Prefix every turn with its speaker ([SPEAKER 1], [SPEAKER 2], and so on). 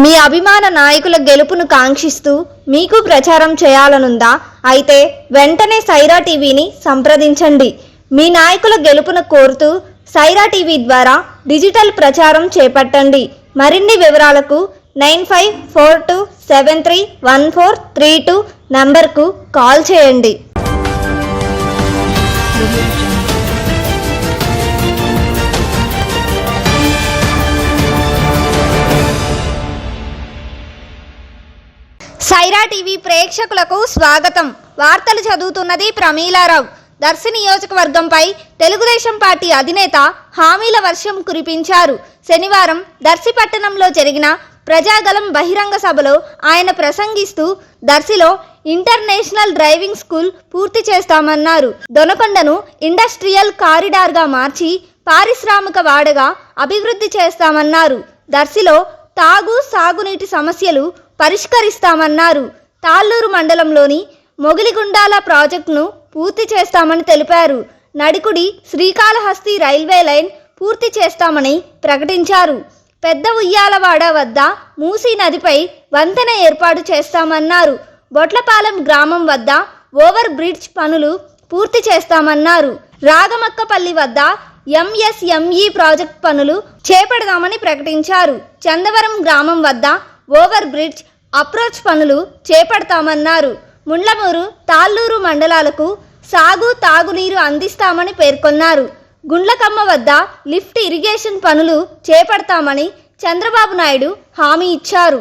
[SPEAKER 1] మీ అభిమాన నాయకుల గెలుపును కాంక్షిస్తూ మీకు ప్రచారం చేయాలనుందా? అయితే వెంటనే సైరా టీవీని సంప్రదించండి. మీ నాయకుల గెలుపును కోరుతూ సైరా టీవీ ద్వారా డిజిటల్ ప్రచారం చేపట్టండి. మరిన్ని వివరాలకు 9542731432 నంబర్కు కాల్ చేయండి. సైరా టీవీ ప్రేక్షకులకు స్వాగతం. వార్తలు చదువుతున్నది ప్రమీలారావు. దర్శి నియోజకవర్గంపై తెలుగుదేశం పార్టీ అధినేత హామీల వర్షం కురిపించారు. శనివారం దర్శి పట్టణంలో జరిగిన ప్రజాగలం బహిరంగ సభలో ఆయన ప్రసంగిస్తూ దర్శిలో ఇంటర్నేషనల్ డ్రైవింగ్ స్కూల్ పూర్తి చేస్తామన్నారు. దొనకొండను ఇండస్ట్రియల్ కారిడార్గా మార్చి పారిశ్రామిక వాడగా అభివృద్ధి చేస్తామన్నారు. దర్శిలో తాగు సాగునీటి సమస్యలు పరిష్కరిస్తామన్నారు. తాళ్ళూరు మండలంలోని మొగిలిగుండాల ప్రాజెక్టును పూర్తి చేస్తామని తెలిపారు. నడికుడి శ్రీకాళహస్తి రైల్వే లైన్ పూర్తి చేస్తామని ప్రకటించారు. పెద్ద ఉయ్యాలవాడ వద్ద మూసీ నదిపై వంతెన ఏర్పాటు చేస్తామన్నారు. బొట్లపాలెం గ్రామం వద్ద ఓవర్ బ్రిడ్జ్ పనులు పూర్తి చేస్తామన్నారు. రాగమక్కపల్లి వద్ద ఎంఎస్ఎంఈ ప్రాజెక్ట్ పనులు చేపడదామని ప్రకటించారు. చందవరం గ్రామం వద్ద ఓవర్ బ్రిడ్జ్ అప్రోచ్ పనులు చేపడతామన్నారు. ముండ్లమూరు తాళ్ళూరు మండలాలకు సాగు తాగునీరు అందిస్తామని పేర్కొన్నారు. గుండ్లకమ్మ వద్ద లిఫ్ట్ ఇరిగేషన్ పనులు చేపడతామని చంద్రబాబు నాయుడు హామీ ఇచ్చారు.